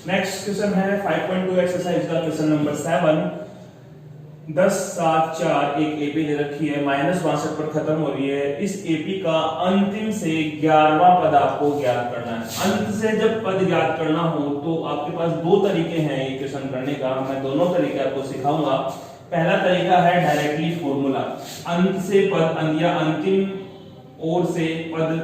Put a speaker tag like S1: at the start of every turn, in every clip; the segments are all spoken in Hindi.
S1: नेक्स्ट क्वेश्चन है 5.2 एक्सरसाइज का क्वेश्चन नंबर 7। 10 7 4 एक एपी दे रखी है, -62 पर खत्म हो रही है। इस एपी का अंतिम से 11वां पद आपको ज्ञात करना है। अंत से जब पद ज्ञात करना हो तो आपके पास दो तरीके हैं ये क्वेश्चन करने का। मैं दोनों तरीके आपको सिखाऊंगा। पहला तरीका है डायरेक्टली फॉर्मूला। अंत से पद या अंतिम ओर से पद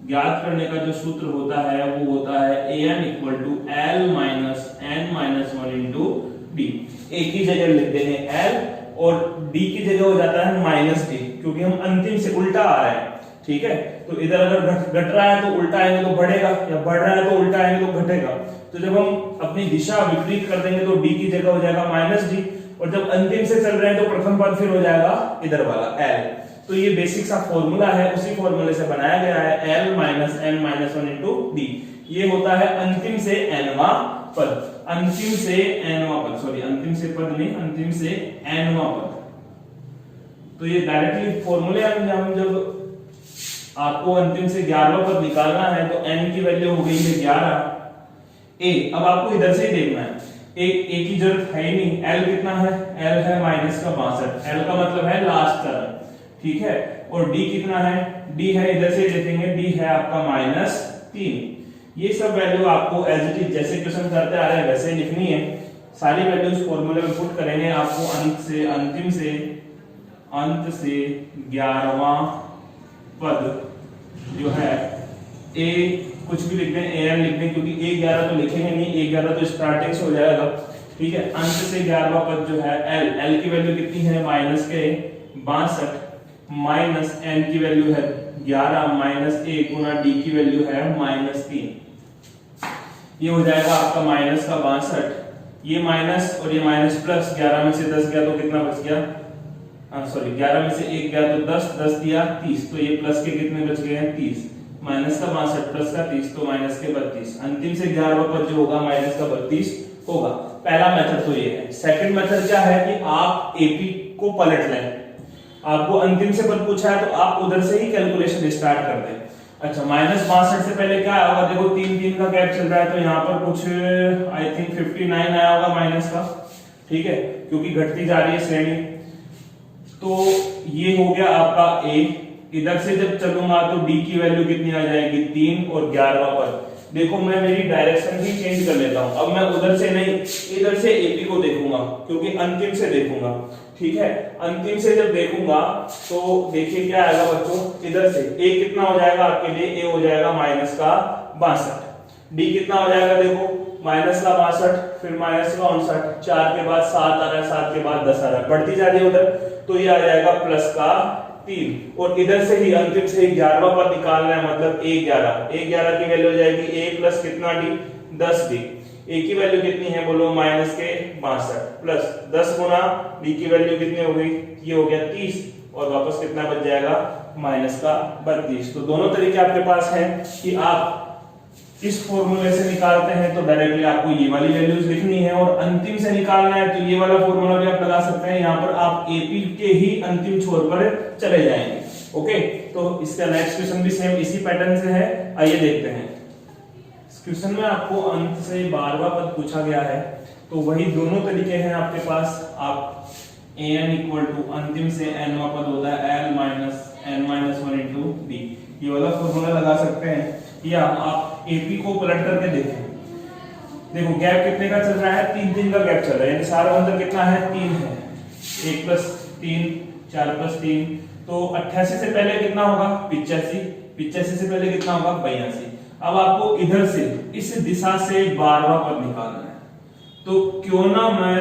S1: ज्ञात करने का जो सूत्र होता है वो होता है an equal to l minus n minus 1 into D. एक ही जगह लिख देंगे l और d की जगह हो जाता है माइनस d, क्योंकि हम अंतिम से उल्टा आ रहे हैं। ठीक है, तो इधर अगर घट रहा है तो उल्टा आएंगे तो बढ़ेगा, या बढ़ रहा है तो उल्टा आएंगे तो घटेगा। तो जब हम अपनी दिशा विपरीत कर देंगे तो d की जगह हो जाएगा माइनस d, और जब अंतिम से चल रहे हैं तो प्रथम पद फिर हो जाएगा इधर वाला l। तो ये बेसिक सा फॉर्मूला है, उसी फॉर्मूले से बनाया गया है l minus n minus 1 into D. ये होता है अंतिम से nवां पद, अंतिम से nवां पद, सॉरी अंतिम से पद नहीं, अंतिम से nवां पद। तो ये डायरेक्टली फॉर्मूले हम जब आपको अंतिम से 11वां पद निकालना है तो n की वैल्यू हो गई है 11 a। अब आपको इधर से ही देखना है, एक a की जरूरत है ही नहीं। l कितना है, l है माइनस का 62, l का मतलब है लास्ट टर्म। ठीक है, और d कितना है, d है इधर से देखेंगे, d है आपका -3। ये सब वैल्यू आपको एज इट इज जैसे क्वेश्चन करते आ रहे हैं वैसे लिखनी है। सारी वैल्यूज फॉर्मूले में पुट करेंगे। आपको अंत से 11वां पद जो है a कुछ भी लिख दें, an लिख दें, क्योंकि a11 तो लिखेंगे नहीं, a11 तो स्टार्टिंग से हो जाएगा। ठीक है, अंत से 11वां पद जो है l की वैल्यू कितनी है, माइनस के 62 माइनस n की वैल्यू है 11 माइनस a गुना d की वैल्यू है -3। ये हो जाएगा आपका माइनस का 62, ये माइनस और ये माइनस प्लस, 11 में से 10 गया तो कितना बच गया, सॉरी 11 में से 1 गया तो 10, 10 दिया 30, तो ये प्लस के कितने बच गए हैं 30। माइनस का 62 प्लस का 30 तो माइनस के 32। अंतिम से 11वां पद जो होगा माइनस का 32 होगा। पहला मेथड तो ये है। सेकंड मेथड क्या है कि आप एपी को पलट लें। आपको अंतिम से पद पूछा है तो आप उधर से ही कैलकुलेशन स्टार्ट कर दें। अच्छा, -62 से पहले क्या आया होगा, देखो 3 का गैप चल रहा है तो यहाँ पर कुछ आई थिंक 59 आया होगा माइनस का। ठीक है, क्योंकि घटती जा रही है श्रेणी। तो ये हो गया आपका a। इधर से जब चलूंगा तो d की वैल्यू कितनी आ जाएगी, 3 और 11वां पद। देखो मैं मेरी डायरेक्शन ही चेंज कर लेता हूं। अब मैं उधर से नहीं, इधर से एपी को देखूंगा, क्योंकि अंतिम से देखूंगा। ठीक है, अंतिम से जब देखूंगा तो देखिए क्या आएगा बच्चों, इधर से a कितना हो जाएगा आपके लिए, a हो जाएगा माइनस का 62। d कितना हो जाएगा, देखो माइनस का 62 फिर माइनस का 59, 4 के बाद 7 आ रहा है, 7 के बाद 10 आ रहा है, बढ़ती जा रही है उधर, तो ये आ जाएगा प्लस का 3। और इधर से ही अंतिम से 11वां पद निकालना है, मतलब a11 की वैल्यू हो जाएगी a प्लस कितना d, 10d। a की वैल्यू कितनी है बोलो, माइनस के 62 प्लस 10 गुना d की वैल्यू कितनी हो गई, ये हो गया 30, और वापस कितना बच जाएगा, माइनस का 32। तो दोनों तरीके आपके पास हैं कि आप इस फॉर्मूले से निकालते हैं तो डायरेक्टली आपको ये वाली वैल्यूज लिखनी है, और अंतिम से निकालना है तो ये वाला फॉर्मूला भी आप लगा सकते हैं। यहाँ पर आप एपी के ही अंतिम छोर पर चले जाएंगे। ओके, तो इसका नेक्स्ट क्वेश्चन भी सेम इसी पैटर्न से है। आइए देखते हैं। इस क्वेश्चन में आपको अंत से 12वां पद पूछा गया है, तो वही दोनों तरीके हैं आपके पास। आप an इक्वल टू अंतिम से nवां पद होता है l minus n minus 1 into D, ये वाला फॉर्मूला लगा सकते हैं, या आप एपी को पलट करके देखें। देखो गैप कितने का चल रहा है, 3 का गैप चल रहा है, यानी सारा अंतर कितना है, 3 है। 1 प्लस 3 4 प्लस 3, तो 88 से पहले कितना होगा, 85, 85 से पहले कितना होगा, 82। अब आपको इधर से इस दिशा से 12वां पद निकालना है, तो क्यों ना मैं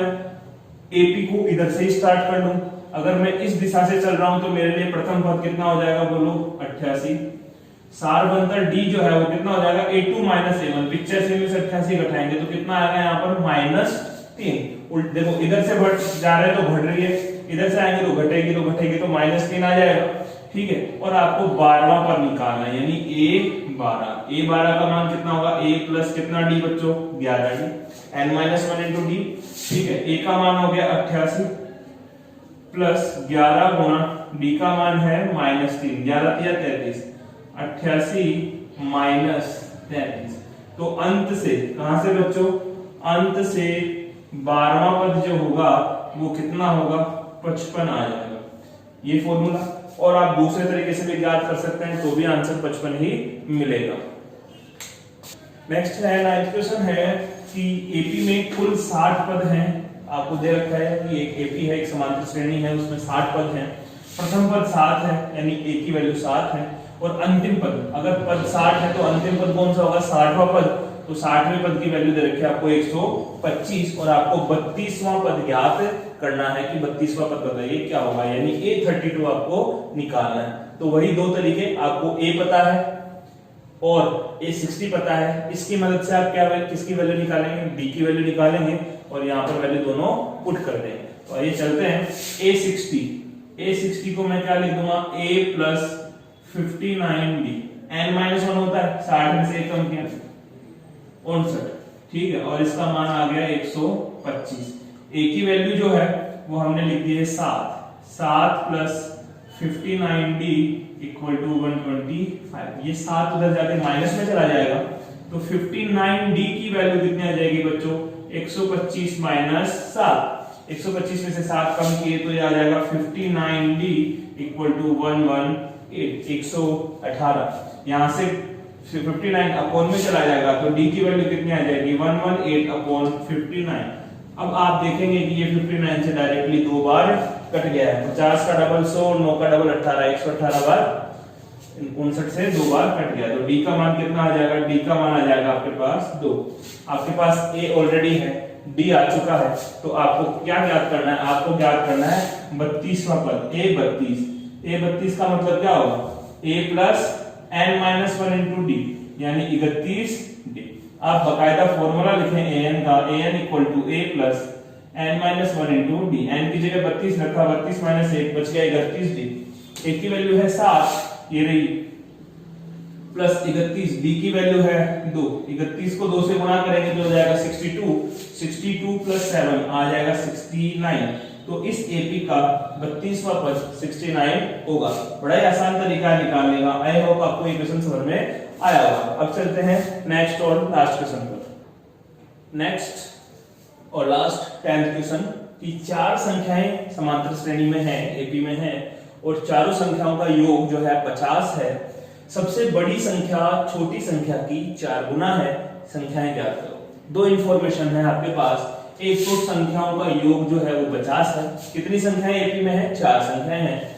S1: एपी को इधर से ही स्टार्ट कर लूं। अगर मैं इस दिशा से चल रहा हूं तो मेरे लिए प्रथम पद कितना हो जाएगा बोलो, 88। सार बनकर d जो है वो कितना हो जाएगा, a2 माइनस a1। 85 में से 88 घटाएंगे तो कितना आएगा यहाँ पर, -3। देखो इधर से बढ़ जा रहे हैं तो घट रही है, इधर से आएंगे तो घटेगी, तो घटेगी तो -3 आ जाएगा। ठीक है, और आपको 12वां पर निकालना है, यानी a12 का मान कितना होगा, a प्लस कितना d बच्चों, 11d, n minus 1 into D. ठीक है, a का मान हो गया 88 प्लस 11 गुना d का मान है -3, 11 या 33, 88 माइनस 33। तो अंत से, कहां से बच्चों, अंत से 12वां पद जो होगा वो कितना होगा, 55 आ जाएगा, ये फॉर्मूला। और आप दूसरे तरीके से भी याद कर सकते हैं तो भी आंसर 55 ही मिलेगा। नेक्स्ट है 9th क्वेश्चन है कि एपी में कुल 60 पद हैं। आपको दे रखा है कि एक एपी है, एक समांतर श्रेणी है, उसमें 60 पद हैं। प्रथम पद 7 है, यानी ए की वैल्यू 7 है, और अंतिम पद, अगर पद 60 है तो अंतिम पद कौन सा होगा, 60वां पद। तो 60वें पद की वैल्यू दे रखी है आपको 125, और आपको 32वां पद ज्ञात करना है कि 32वां पद बताइए क्या होगा, यानी A32 आपको निकालना है। तो वही दो तरीके, आपको A पता है और A60 पता है, इसकी मदद से आप क्या किसकी वैल्यू निकालेंगे, D की वैल्यू निकालेंगे, और यहाँ पर वैल्यू दोनों पुट कर देंगे। तो आइए चलते हैं A60 को मैं क्या लिख दूंगा, A प्लस 59D, n-1 होता है, 60 में से एक कम किया 59, ठीक है, और इसका मान आ गया 125। A की वैल्यू जो है वो हमने लिख दी है 7 प्लस 59D इक्वल टू 125। ये 7 उधर जाके माइनस में चला जाएगा, तो 59D की वैल्यू कितनी आ जाएगी बच्चों, 125 माइनस 7, 125 में से 7 कम किए तो ये आ जाएगा 59D इक्वल टू 118। यहां से 59 अपॉन में चला जाएगा तो D की वैल्यू कितनी आ जाएगी, 118 अपॉन 59। अब आप देखेंगे कि ये 59 से डायरेक्टली दो बार कट गया है, 50 का डबल 100, 9 का डबल 18, 118 बार 59 से दो बार कट गया। तो D का मान कितना आ जाएगा, D का मान आ जाएगा आपके पास 2। आपके पास A ऑलरेडी है, D आ चुका है, तो आपको क्या ज्ञात करना है, आपको ज्ञात करना है 32वां पद, A32 का मतलब क्या होगा, A plus n-1 into D, यानी 31D। आप बकायदा फॉर्मूला लिखें an का, an equal to A plus n-1 into D, n की जगह 32 रखा, 32 माइनस 1 बच गया 31D। A की वैल्यू है 7, ये रही, प्लस 31, D की वैल्यू है 2, 31 को 2 से गुणा करेंगे तो हो जाएगा 62 प्लस 7 आ जाएगा 69। तो इस एपी का 32वां पद 69 होगा। बड़ा ही आसान तरीका है निकालने का। आई होप आपको ये क्वेश्चन समझ में आया होगा। अब चलते हैं नेक्स्ट और लास्ट क्वेश्चन पर। नेक्स्ट और लास्ट 10th क्वेश्चन की 4 संख्याएं समांतर श्रेणी में हैं, एपी में हैं, और चारों संख्याओं का योग जो है 50 है। सबसे बड़ी संख्या छोटी संख्या की 4 गुना है, संख्याएं ज्ञात करो। दो इंफॉर्मेशन है आपके पास, एक तो संख्याओं का योग जो है वो 50 है। कितनी संख्याएं एपी में है, 4 संख्याएं हैं,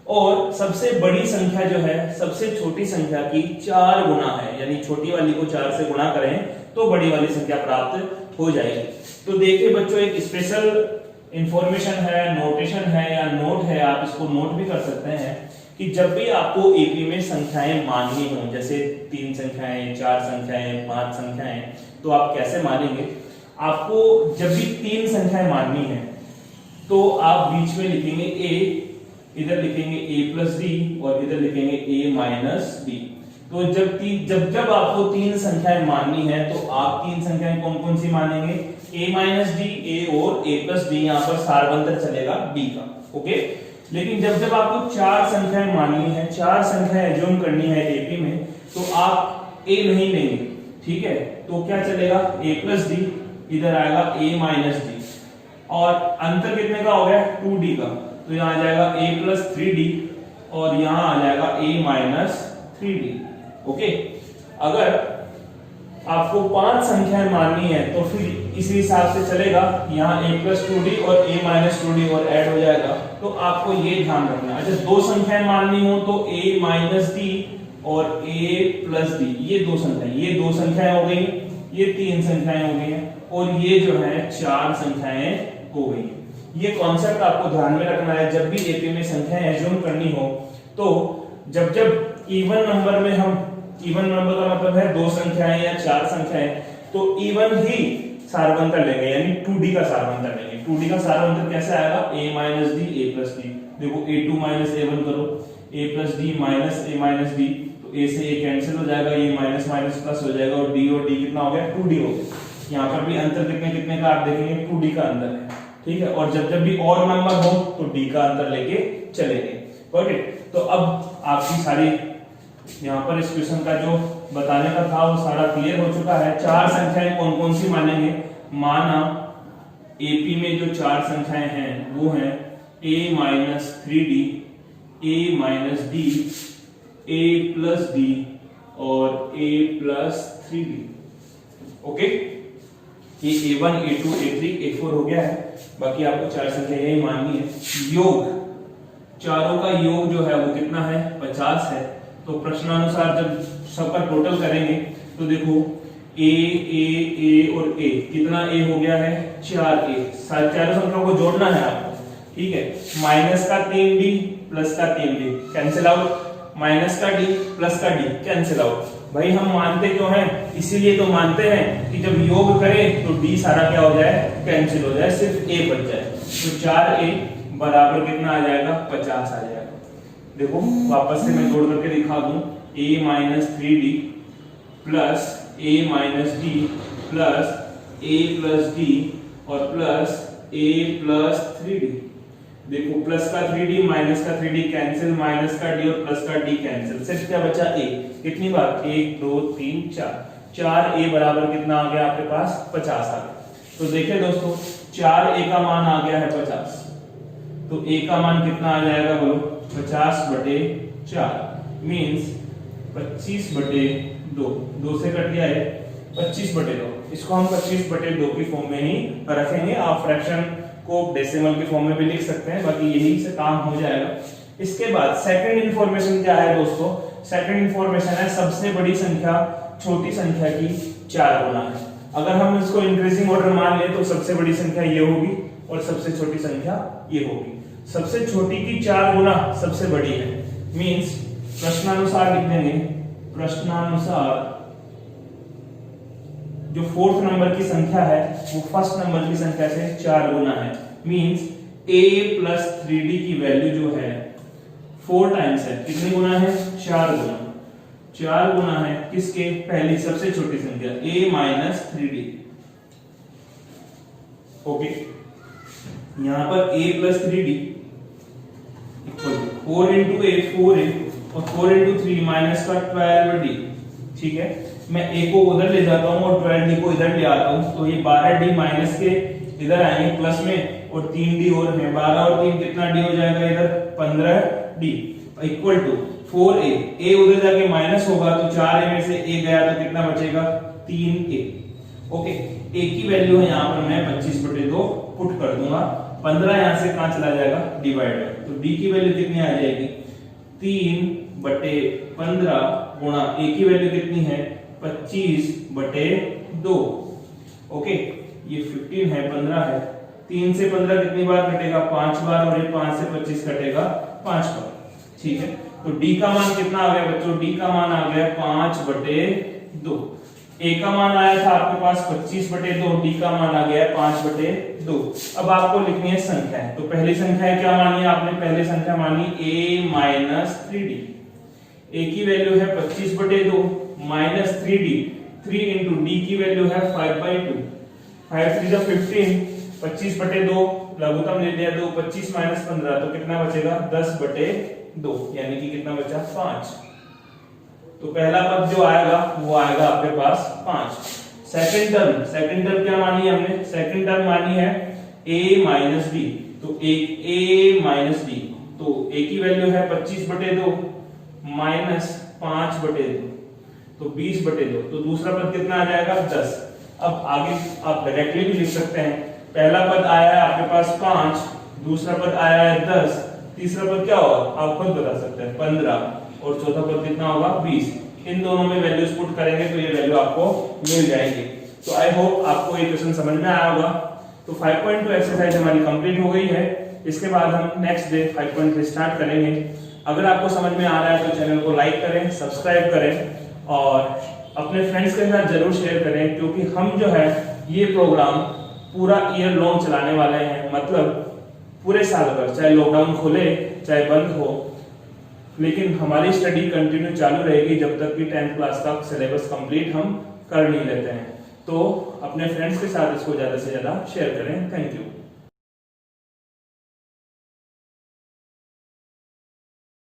S1: और सबसे बड़ी संख्या जो है सबसे छोटी संख्या की 4 गुना है, यानी छोटी वाली को 4 से गुणा करें तो बड़ी वाली संख्या प्राप्त हो जाएगी। तो देखिए बच्चों, एक स्पेशल इंफॉर्मेशन है, नोटेशन है या नोट है, आप इसको नोट भी कर सकते हैं कि जब भी आपको एपी में संख्याएं माननी हो, जैसे 3 संख्याएं, 4 संख्याएं, 5 संख्याएं, तो आप कैसे मानेंगे। आपको जब भी 3 संख्याएं माननी है तो आप बीच में लिखेंगे a, इधर लिखेंगे a प्लस डी और इधर लिखेंगे a माइनस डी। तो जब आपको 3 संख्याएं माननी है तो आप 3 संख्याएं कौन कौन सी मानेंगे, a माइनस डी, a और a प्लस डी, यहाँ पर सारबंतर चलेगा b का, ओके। लेकिन जब आपको 4 संख्याएं माननी है, 4 संख्याएं एज्यूम करनी है एपी में, तो आप a नहीं लेंगे, ठीक है। तो क्या चलेगा, a प्लस डी, इधर आएगा a माइनस डी, और अंतर कितने का हो गया, 2d का, तो यहाँ आ जाएगा a प्लस 3d और यहाँ आ जाएगा a माइनस 3d, ओके। अगर आपको 5 संख्याएं माननी है तो फिर इसी हिसाब से चलेगा, यहाँ a प्लस 2d और a माइनस 2d और ऐड हो जाएगा। तो आपको ये ध्यान रखना है। अच्छा, 2 संख्याएं माननी हो तो a माइनस d और a प्लस d, ये 2 संख्याएं, ये 2 संख्याएं हो गई, ये 3 संख्याएं हो गई हैं, और ये जो है 4 संख्याएं हो गई। ये कॉन्सेप्ट आपको ध्यान में रखना है। जब भी एपी में संख्याएं एज्यूम करनी हो तो जब इवन नंबर में हम, इवन नंबर का मतलब है 2 संख्याएं या 4 संख्याएं, तो इवन ही सारबंतर लेंगे, यानी 2d का सारबंतर लेंगे। 2d का सारबंतर कैसे आएगा, a minus D, a plus D. देखो a2 माइनस a1 करो, a plus D minus a minus D, तो a से a कैंसिल हो जाएगा, ये माइनस माइनस प्लस हो जाएगा, और d कितना हो गया, 2d हो गया। यहाँ पर भी अंतर कितने का आप देखेंगे, 2d का अंतर है, ठीक है। और जब भी और नंबर हो तो d का अंतर लेके चलेंगे, गॉट इट। तो अब आपकी सारी यहाँ पर इस क्वेश्चन का जो बताने का था वो सारा क्लियर हो चुका है। चार संख्याएं कौन कौन सी मानेंगे, माना एपी में जो चार संख्याएं हैं वो हैं a minus 3d, a minus d, a plus d और a प्लस 3d। ओके, ये a1 a2 a3 a4 हो गया है। बाकी आपको चार संख्या यही माननी है। योग, चारों का योग जो है वो कितना है, 50 है। तो प्रश्नानुसार जब सबका टोटल करेंगे तो देखो a और a, कितना a हो गया है, 4a। चारों संख्याओं को जोड़ना है आपको, ठीक है। माइनस का 3d प्लस का 3d कैंसिल आउट, माइनस का d प्लस का d कैंसिल आउट। भाई हम मानते क्यों हैं, इसीलिए तो मानते हैं कि जब योग करें तो d सारा क्या हो जाए, कैंसिल हो जाए, सिर्फ a बच जाए। तो 4a बराबर कितना आ जाएगा, 50 आ जाएगा। देखो वापस से मैं जोड़ करके दिखा दूं, a minus 3d plus a minus d plus a plus d और प्लस a प्लस 3d। देखो प्लस का 3d माइनस का 3d कैंसिल, माइनस का d और प्लस का d कैंसिल, सिर्फ क्या बचा a। कितनी बार, 1 2 3 4, 4a बराबर कितना आ गया आपके पास, 50 आ गया। तो देखिए दोस्तों 4a का मान आ गया है 50, तो a का मान कितना आ जाएगा बोलो, 50/4 मींस 25/2, 2 से कट गया है 25/2। इसको हम 25/2 की फॉर्म में ही रखेंगे। आप फ्रैक्शन को डेसिमल की फॉर्म में भी लिख सकते हैं, बाकी यही से काम हो जाएगा। इसके बाद सेकंड इंफॉर्मेशन क्या है दोस्तों, सेकंड इंफॉर्मेशन है सबसे बड़ी संख्या छोटी संख्या की 4 गुना है। अगर हम इसको इंक्रीजिंग ऑर्डर मान ले तो सबसे बड़ी संख्या ये होगी और सबसे छोटी संख्या ये होगी। सबसे छोटी की 4 गुना सबसे बड़ी है, मींस प्रश्नानुसार लिख देंगे, प्रश्नानुसार जो फोर्थ नंबर की संख्या है वो फर्स्ट नंबर की संख्या से 4 गुना है। मींस a प्लस 3d की वैल्यू जो है 4 टाइम्स है। कितनी गुना है, 4 गुना। 4 गुना है किसके, पहली सबसे छोटी संख्या a माइनस 3d। ओके, यहां पर a plus 3d equal 4 into a 4a और 4 इंटू 3 माइनस का 12d। ठीक है, मैं a को उधर ले जाता हूं और 12d को इधर ले आता हूं, तो ये 12d माइनस के इधर आएंगे प्लस में और 3d और है 12 और 3 कितना d हो जाएगा इधर, 15d equal to 4a। a उधर जाके माइनस होगा तो 4a में से a गया तो कितना बचेगा, 3a। ओके, a की वैल्यू है यहां पर मैं 25/2 पुट कर दूंगा। 15 यहां से कहां चला जाएगा, डिवाइड, तो d की वैल्यू कितनी आ जाएगी, 3/15 गुणा a की वैल्यू कितनी है, 25/2। ओके, ये 15 है, 15 है, 3 से 15 कितनी बार कटेगा, 5 बार, और ये 5 से 25 कटेगा 5 बार। ठीक है, तो d का मान कितना आ गया बच्चों, d का मान आ गया 5/2। a का मान आया था आपके पास 25/2, d का मान आ गया 5/2। अब आपको लिखनी है संख्या है, तो पहली संख्या है क्या मानी है आपने, पहली संख्या मानी a माइनस 3d। a की वैल्यू है 25/2 माइनस 3d, 3 इंटू d की वैल्यू है 5/2, 5 3 15, 25/2 लघुत्तम ले लिया, 2 25 माइनस 15 तो कितना बचेगा, 10/2, यानी कि कितना बचा, 5। तो पहला पद जो आएगा वो आएगा आपके पास 5। सेकंड टर्म क्या मानी है हमने, सेकंड टर्म मानी है a माइनस d, तो a माइनस d, तो a की वैल्यू है 25/2 माइनस 5/2 तो 20/2, तो दूसरा पद कितना आ जाएगा, 10। अब आगे आप डायरेक्टली भी लिख सकते हैं, पहला पद आया है आपके पास 5, दूसरा पद आया है 10, तीसरा पद क्या होगा आप खुद बता सकते हैं 15, और चौथा पद कितना होगा 20। इन दोनों में वैल्यूज पुट करेंगे तो ये वैल्यू आपको मिल जाएगी। तो आई होप आपको ये क्वेश्चन समझ में आया होगा। तो 5.2 एक्सरसाइज हमारी कंप्लीट हो गई है। इसके बाद हम नेक्स्ट डे 5.3 स्टार्ट करेंगे। अगर आपको समझ में आ रहा है तो चैनल को लाइक करें, सब्सक्राइब करें और अपने फ्रेंड्स के साथ जरूर शेयर करें, क्योंकि हम जो है ये प्रोग्राम पूरा ईयर लॉन्ग चलाने वाले हैं, मतलब पूरे साल भर, चाहे लॉकडाउन खुले चाहे बंद हो, लेकिन हमारी स्टडी कंटिन्यू चालू रहेगी जब तक कि 10th क्लास का सिलेबस कंप्लीट हम कर नहीं लेते हैं। तो अपने फ्रेंड्स के साथ इसको ज्यादा से ज्यादा शेयर करें। Thank you.